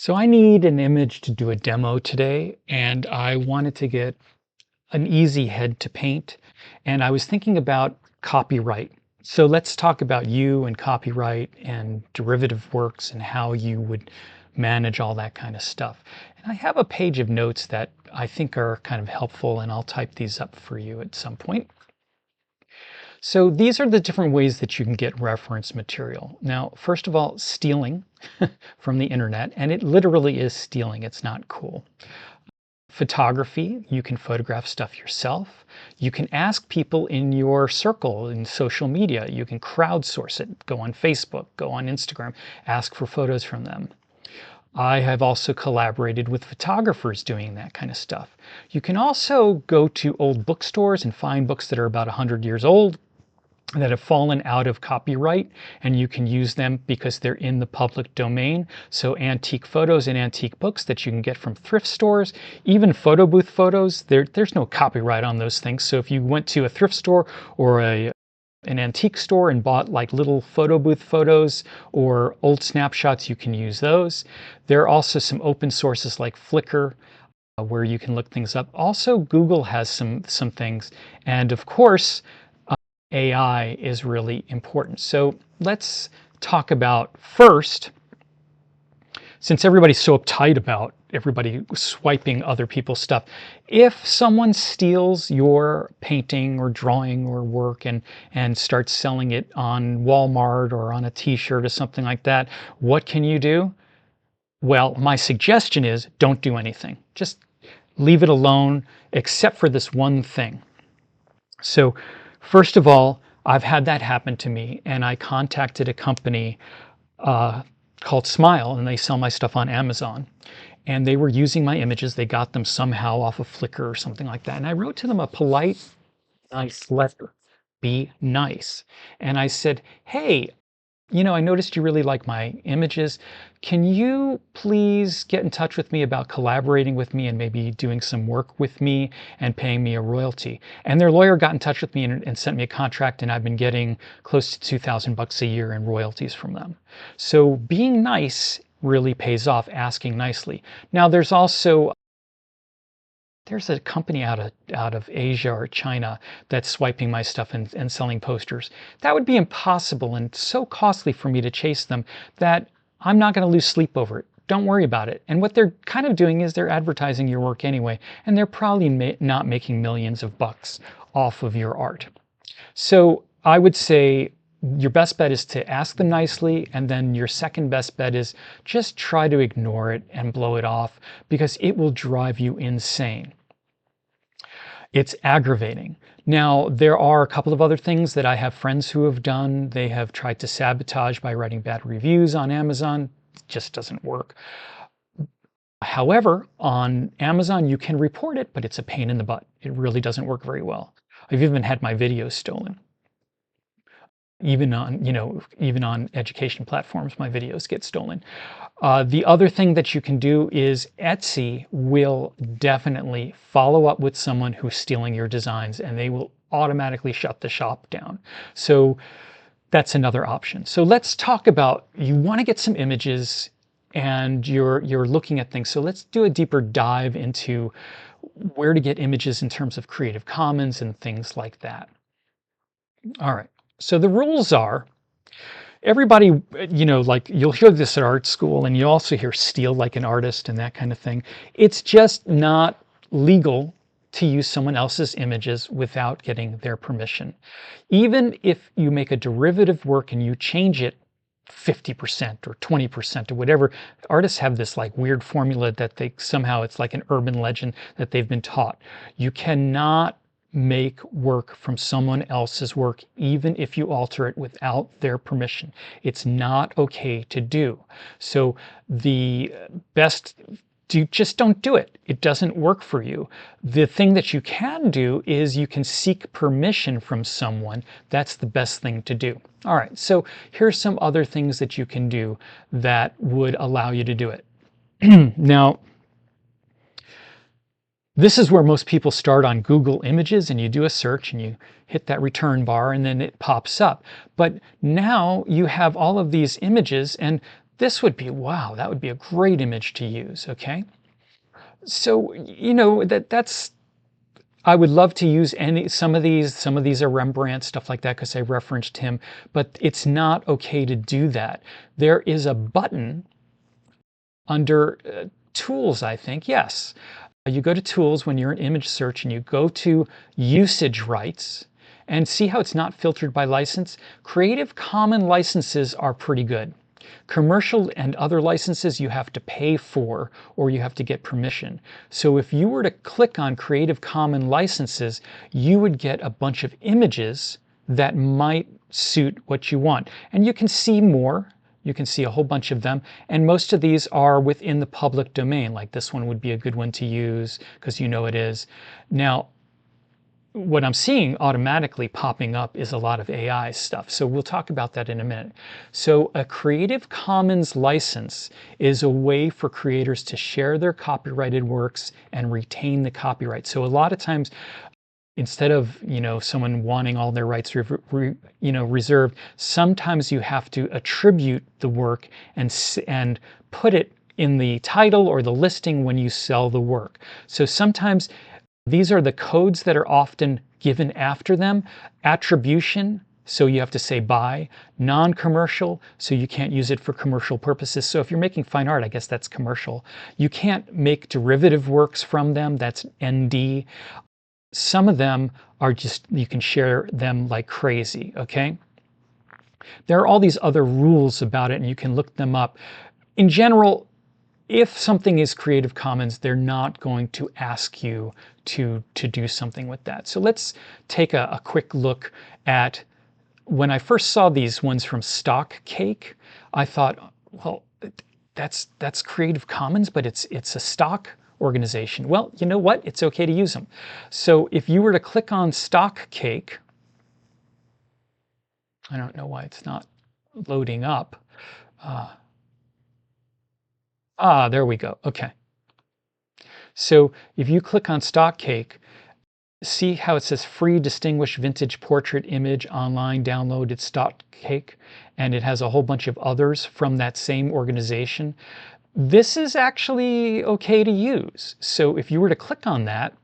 So I need an image to do a demo today, and I wanted to get an easy head to paint, and I was thinking about copyright. So let's talk about you and copyright and derivative works and how you would manage all that kind of stuff. And I have a page of notes that I think are kind of helpful, and I'll type these up for you at some point. So these are the different ways that you can get reference material. Now, first of all, stealing from the internet, and it literally is stealing. It's not cool. Photography, you can photograph stuff yourself. You can ask people in your circle in social media. You can crowdsource it. Go on Facebook, go on Instagram, ask for photos from them. I have also collaborated with photographers doing that kind of stuff. You can also go to old bookstores and find books that are about 100 years old, that have fallen out of copyright, and you can use them because they're in the public domain. So antique photos and antique books that you can get from thrift stores, even photo booth photos, there's no copyright on those things. So if you went to a thrift store or an antique store and bought like little photo booth photos or old snapshots, you can use those. There are also some open sources like Flickr, where you can look things up. Also, Google has some things, and of course, AI is really important. So let's talk about first, since everybody's so uptight about everybody swiping other people's stuff, if someone steals your painting or drawing or work and starts selling it on Walmart or on a t-shirt or something like that, what can you do? Well, my suggestion is don't do anything. Just leave it alone, except for this one thing. So first of all, I've had that happen to me, and I contacted a company called Smile, and they sell my stuff on Amazon. And they were using my images. They got them somehow off of Flickr or something like that. And I wrote to them a polite, nice letter. Be nice. And I said, hey, I noticed you really like my images. Can you please get in touch with me about collaborating with me and maybe doing some work with me and paying me a royalty? And their lawyer got in touch with me and sent me a contract, and I've been getting close to $2,000 a year in royalties from them. So being nice really pays off, asking nicely. Now there's a company out of Asia or China that's swiping my stuff and selling posters. That would be impossible and so costly for me to chase them that I'm not going to lose sleep over it. Don't worry about it. And what they're kind of doing is they're advertising your work anyway, and they're probably not making millions of bucks off of your art. So I would say your best bet is to ask them nicely, and then your second best bet is just try to ignore it and blow it off, because it will drive you insane. It's aggravating. Now, there are a couple of other things that I have friends who have done. They have tried to sabotage by writing bad reviews on Amazon. It just doesn't work. However, on Amazon, you can report it, but it's a pain in the butt. It really doesn't work very well. I've even had my videos stolen. Even on education platforms, my videos get stolen. The other thing that you can do is Etsy will definitely follow up with someone who's stealing your designs, and they will automatically shut the shop down. So that's another option. So let's talk about, you want to get some images and you're looking at things. So let's do a deeper dive into where to get images in terms of Creative Commons and things like that. All right. So the rules are, everybody, like you'll hear this at art school, and you also hear steal like an artist and that kind of thing. It's just not legal to use someone else's images without getting their permission. Even if you make a derivative work and you change it 50% or 20% or whatever, artists have this like weird formula that it's like an urban legend that they've been taught. You cannot make work from someone else's work, even if you alter it without their permission. It's not okay to do. So the best, just don't do it. It doesn't work for you. The thing that you can do is you can seek permission from someone. That's the best thing to do. All right, so here's some other things that you can do that would allow you to do it. Now, this is where most people start on Google Images, and you do a search and you hit that return bar and then it pops up. But now you have all of these images, and This would be, wow, that would be a great image to use, okay? So, you know, that's I would love to use some of these. Some of these are Rembrandt, stuff like that, because I referenced him, but it's not okay to do that. There is a button under Tools, I think. Yes. You go to Tools when you're in image search and you go to Usage Rights and see how it's not filtered by license. Creative Commons licenses are pretty good. Commercial and other licenses you have to pay for or you have to get permission. So if you were to click on Creative Commons licenses, you would get a bunch of images that might suit what you want. And you can see more. You can see a whole bunch of them. And most of these are within the public domain. Like this one would be a good one to use because you know it is. Now, what I'm seeing automatically popping up is a lot of AI stuff. So we'll talk about that in a minute. So a Creative Commons license is a way for creators to share their copyrighted works and retain the copyright. So a lot of times, instead of, you know, someone wanting all their rights reserved, sometimes you have to attribute the work and put it in the title or the listing when you sell the work. So sometimes these are the codes that are often given after them. Attribution, so you have to say by. Non-commercial, so you can't use it for commercial purposes. So if you're making fine art, I guess that's commercial. You can't make derivative works from them, that's ND. Some of them are just, you can share them like crazy, okay? There are all these other rules about it and you can look them up. In general, if something is Creative Commons, they're not going to ask you to do something with that. So let's take a quick look at, when I first saw these ones from Stockcake, I thought, well, that's Creative Commons, but it's a stock organization. Well, you know what? It's okay to use them. So if you were to click on Stockcake, I don't know why it's not loading up. There we go. Okay. So if you click on Stockcake, see how it says free distinguished vintage portrait image online downloaded Stockcake, and it has a whole bunch of others from that same organization. This is actually okay to use. So if you were to click on that,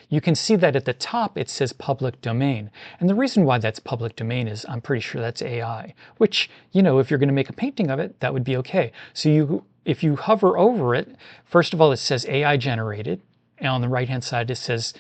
you can see that at the top it says public domain. And the reason why that's public domain is I'm pretty sure that's AI, which, you know, if you're going to make a painting of it, that would be okay. So if you hover over it, first of all, it says AI generated. And on the right-hand side, it says,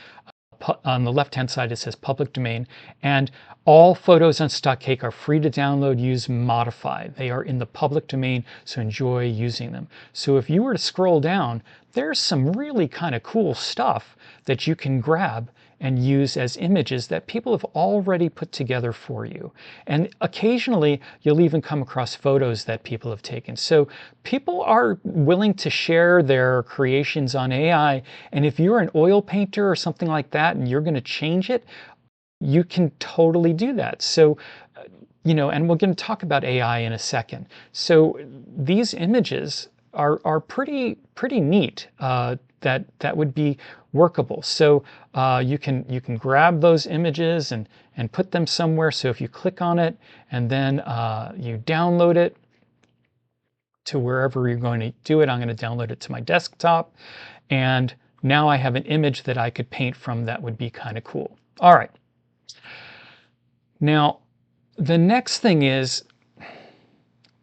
on the left-hand side, it says public domain. And all photos on Stockcake are free to download, use, modify. They are in the public domain, so enjoy using them. So if you were to scroll down, there's some really kind of cool stuff that you can grab and use as images that people have already put together for you. And occasionally, you'll even come across photos that people have taken. So people are willing to share their creations on AI. And if you're an oil painter or something like that, and you're going to change it, you can totally do that. So, you know, and we're going to talk about AI in a second. So these images are pretty neat. That would be workable. So you can grab those images and put them somewhere. So if you click on it and then you download it to wherever you're going to do it, I'm going to download it to my desktop, and now I have an image that I could paint from that would be kind of cool. All right. Now, the next thing is,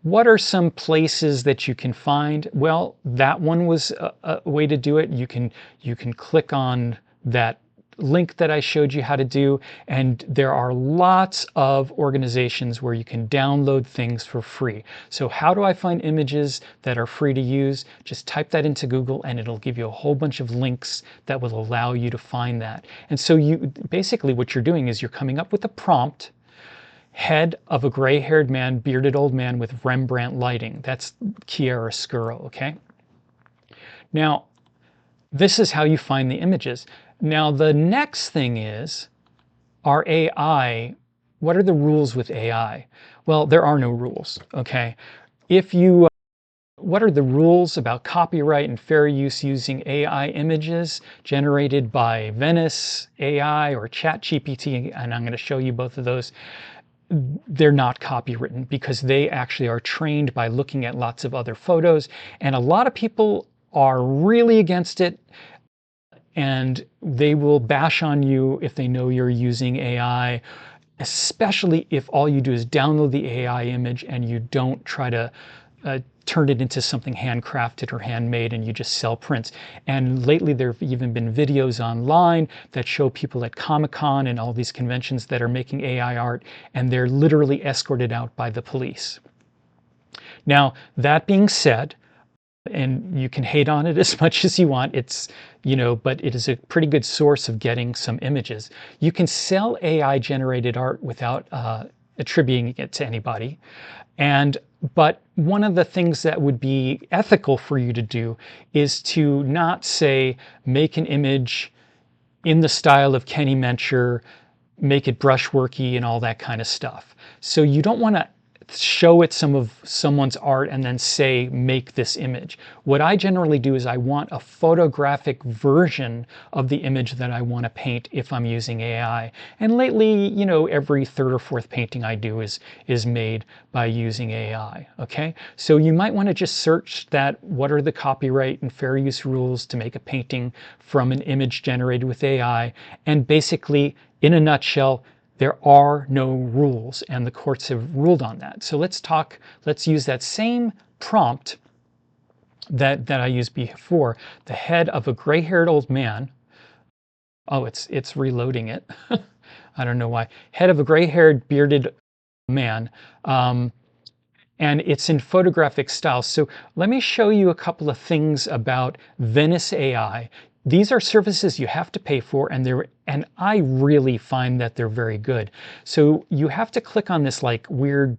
what are some places that you can find? Well, that one was a way to do it. You can click on that link that I showed you how to do, and there are lots of organizations where you can download things for free. So how do I find images that are free to use? Just type that into Google and it'll give you a whole bunch of links that will allow you to find that. And so basically what you're doing is you're coming up with a prompt: head of a gray-haired man, bearded old man with Rembrandt lighting. That's chiaroscuro, okay? Now, this is how you find the images. Now, the next thing is, our AI, what are the rules with AI? Well, there are no rules, okay? What are the rules about copyright and fair use using AI images generated by Venice AI or ChatGPT? And I'm going to show you both of those. they're not copywritten because they actually are trained by looking at lots of other photos. And a lot of people are really against it, and they will bash on you if they know you're using AI, especially if all you do is download the AI image and you don't try to turn it into something handcrafted or handmade, and you just sell prints. And lately there have even been videos online that show people at Comic-Con and all these conventions that are making AI art, and they're literally escorted out by the police. Now, that being said, and you can hate on it as much as you want, it's, but it is a pretty good source of getting some images. You can sell AI generated art without attributing it to anybody. But one of the things that would be ethical for you to do is to not say, make an image in the style of Kenny Mencher, make it brushworky and all that kind of stuff. So you don't want to show it some of someone's art and then say, make this image. What I generally do is I want a photographic version of the image that I want to paint if I'm using AI. And lately, every third or fourth painting I do is made by using AI. Okay, so you might want to just search that, what are the copyright and fair use rules to make a painting from an image generated with AI, and basically, in a nutshell, there are no rules, and the courts have ruled on that. So let's use that same prompt that I used before, the head of a gray-haired old man. Oh, it's reloading it. I don't know why. Head of a gray-haired bearded man. And it's in photographic style. So let me show you a couple of things about Venice AI. These are services you have to pay for, and I really find that they're very good. So you have to click on this like weird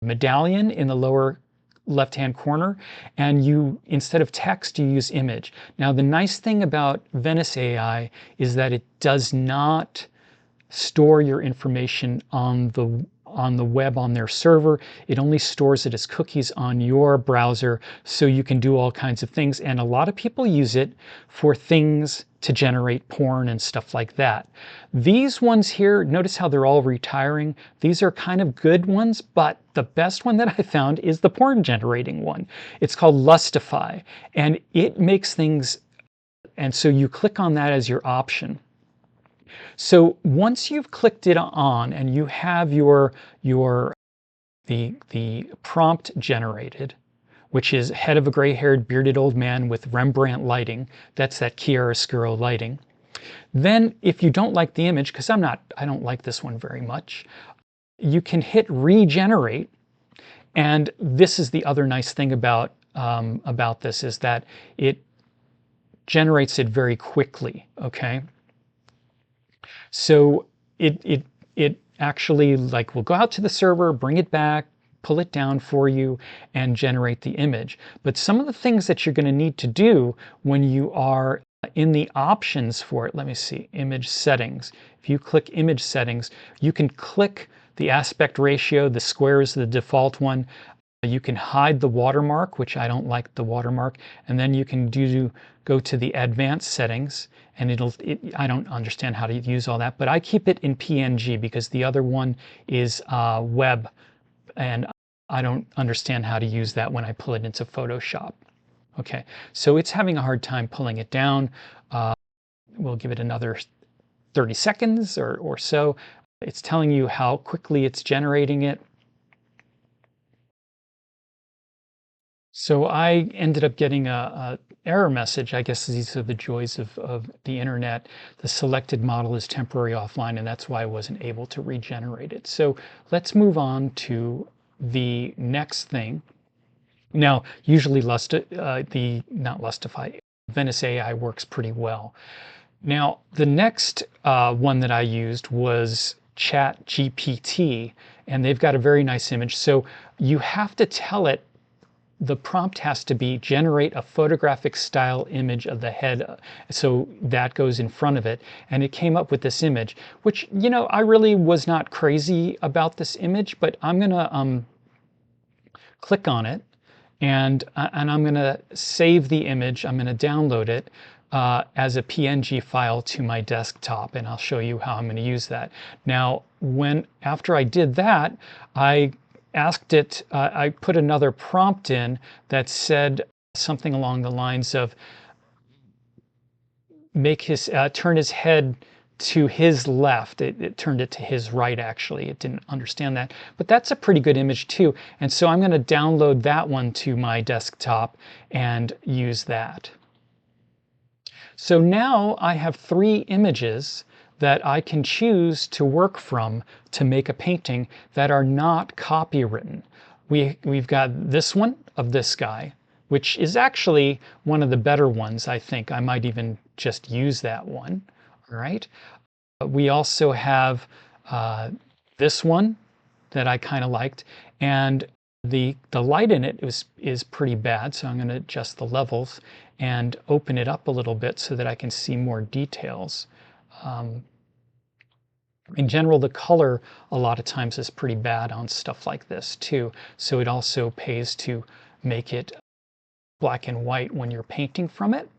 medallion in the lower left-hand corner, and instead of text, you use image. Now, the nice thing about Venice AI is that it does not store your information on the web on their server. It only stores it as cookies on your browser, so you can do all kinds of things. And a lot of people use it for things to generate porn and stuff like that. These ones here, notice how they're all retiring. These are kind of good ones, but the best one that I found is the porn generating one. It's called Lustify, and it makes things, and so you click on that as your option. So once you've clicked it on and you have the prompt generated, which is head of a gray-haired bearded old man with Rembrandt lighting, that's that chiaroscuro lighting. Then if you don't like the image, because I don't like this one very much, you can hit regenerate. And this is the other nice thing about this, is that it generates it very quickly. Okay. So it actually will go out to the server, bring it back, pull it down for you, and generate the image. But some of the things that you're going to need to do when you are in the options for it, let me see, image settings. If you click image settings, you can click the aspect ratio. The square is the default one. You can hide the watermark, which I don't like the watermark, and then you can go to the advanced settings, and I don't understand how to use all that, but I keep it in PNG because the other one is web, and I don't understand how to use that when I pull it into Photoshop. Okay, so it's having a hard time pulling it down. We'll give it another 30 seconds or so. It's telling you how quickly it's generating it. So I ended up getting a error message. I guess these are the joys of the internet. The selected model is temporary offline, and that's why I wasn't able to regenerate it. So let's move on to the next thing. Now, usually Venice AI works pretty well. Now, the next one that I used was ChatGPT, and they've got a very nice image. So you have to tell it, the prompt has to be generate a photographic style image of the head, so that goes in front of it, and it came up with this image, which, I really was not crazy about this image, but I'm gonna click on it, and I'm gonna save the image. I'm gonna download it. as a PNG file to my desktop, and I'll show you how I'm going to use that. Now, after I did that, I asked it, I put another prompt in that said something along the lines of turn his head to his left. It turned it to his right, actually. It didn't understand that. But that's a pretty good image too. And so I'm going to download that one to my desktop and use that. So now I have 3 images that I can choose to work from to make a painting that are not copywritten. We've got this one of this guy, which is actually one of the better ones, I think. I might even just use that one. All right. We also have this one that I kind of liked, and the light in it is pretty bad, so I'm going to adjust the levels and open it up a little bit so that I can see more details. In general, the color a lot of times is pretty bad on stuff like this too, so it also pays to make it black and white when you're painting from it.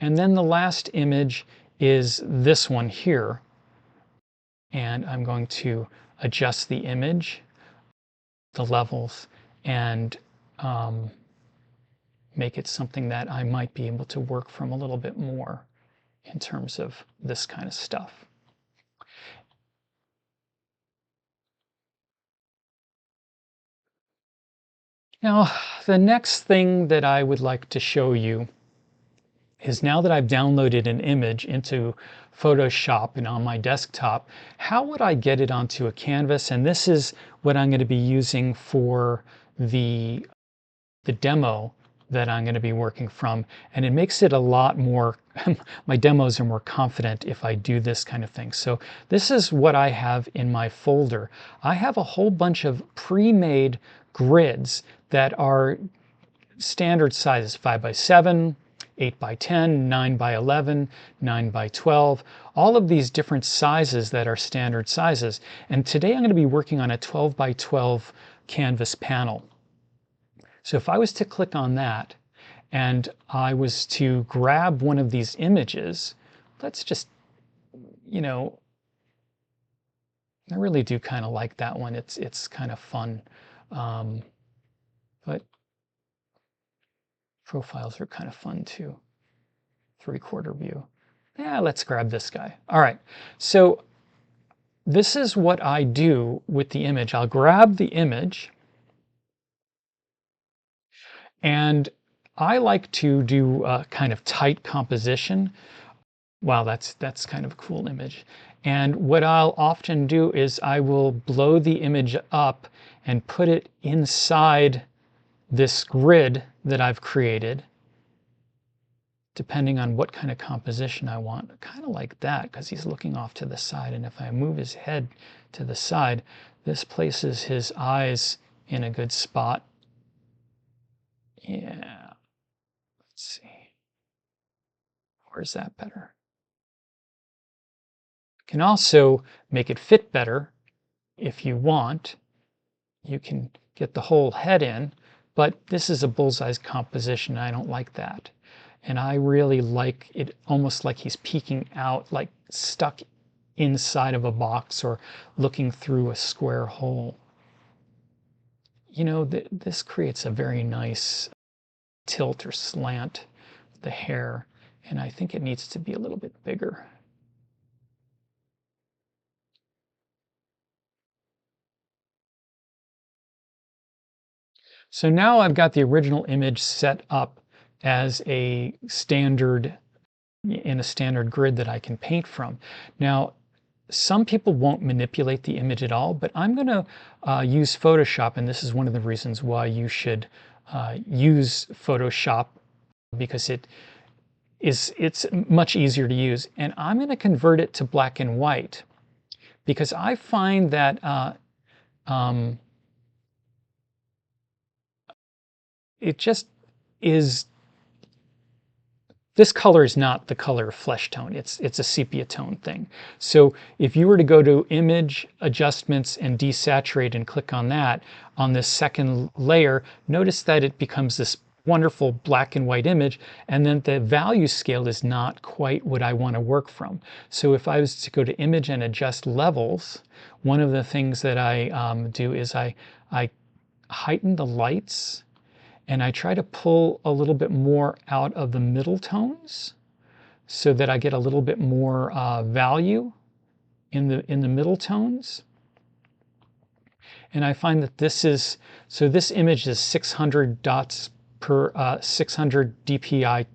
And then the last image is this one here, and I'm going to adjust the image, the levels, and make it something that I might be able to work from a little bit more in terms of this kind of stuff. Now, the next thing that I would like to show you is, now that I've downloaded an image into Photoshop and on my desktop, how would I get it onto a canvas? And this is what I'm going to be using for the demo that I'm going to be working from. And it makes it a lot more, my demos are more confident if I do this kind of thing. So this is what I have in my folder. I have a whole bunch of pre-made grids that are standard sizes, 5x7, 8x10, 9x11, 9x12, all of these different sizes that are standard sizes. And today I'm going to be working on a 12x12 canvas panel. So if I was to click on that and I was to grab one of these images, let's just, I really do kind of like that one. It's kind of fun. But profiles are kind of fun too. 3/4 view. Yeah, let's grab this guy. All right, so this is what I do with the image. I'll grab the image, and I like to do a kind of tight composition. Wow, that's kind of a cool image. And what I'll often do is I will blow the image up and put it inside this grid that I've created, depending on what kind of composition I want. Kind of like that, because he's looking off to the side, and if I move his head to the side, this places his eyes in a good spot. Yeah, let's see. Where's that better? You can also make it fit better if you want. You can get the whole head in, but this is a bullseye composition. I don't like that. And I really like it almost like he's peeking out, like stuck inside of a box or looking through a square hole. This creates a very nice tilt or slant with the hair, and I think it needs to be a little bit bigger. So now I've got the original image set up as a standard, in a standard grid that I can paint from. Now, some people won't manipulate the image at all, but I'm going to use Photoshop, and this is one of the reasons why you should use Photoshop, because it's much easier to use. And I'm going to convert it to black and white, because I find that it just is, this color is not the color of flesh tone. It's a sepia tone thing. So if you were to go to Image, Adjustments, and Desaturate and click on that, on this second layer, notice that it becomes this wonderful black and white image, and then the value scale is not quite what I want to work from. So if I was to go to image and adjust levels, one of the things that I do is I heighten the lights, and I try to pull a little bit more out of the middle tones so that I get a little bit more value in the middle tones. And I find that this image is 600 dots per 600 dpi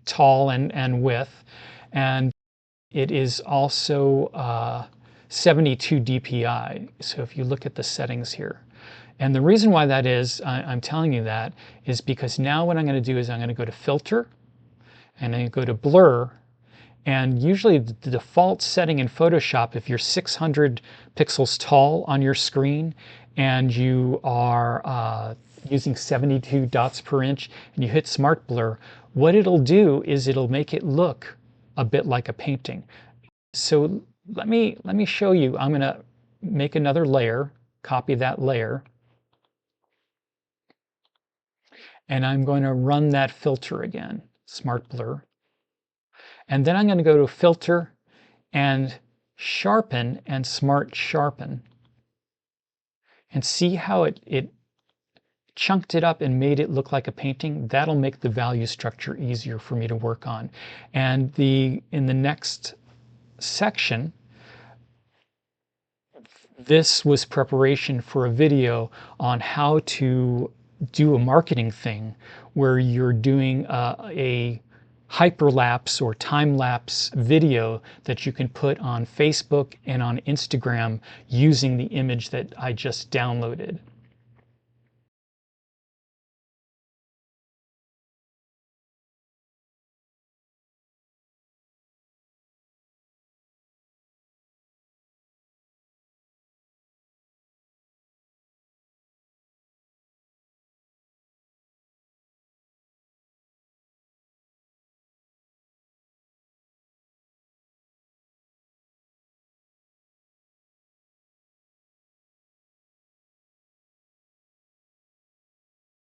tall and width, and it is also 72 dpi. So if you look at the settings here, and the reason why that is, I'm telling you that, is because now what I'm going to do is I'm going to go to filter, and then go to blur. And usually the default setting in Photoshop, if you're 600 pixels tall on your screen and you are using 72 dots per inch and you hit Smart Blur, what it'll do is it'll make it look a bit like a painting. So let me show you. I'm going to make another layer, copy that layer, and I'm going to run that filter again, Smart Blur. And then I'm going to go to Filter and Sharpen and Smart Sharpen. And see how it chunked it up and made it look like a painting? That'll make the value structure easier for me to work on. And in the next section, this was preparation for a video on how to do a marketing thing where you're doing a hyperlapse or time-lapse video that you can put on Facebook and on Instagram using the image that I just downloaded.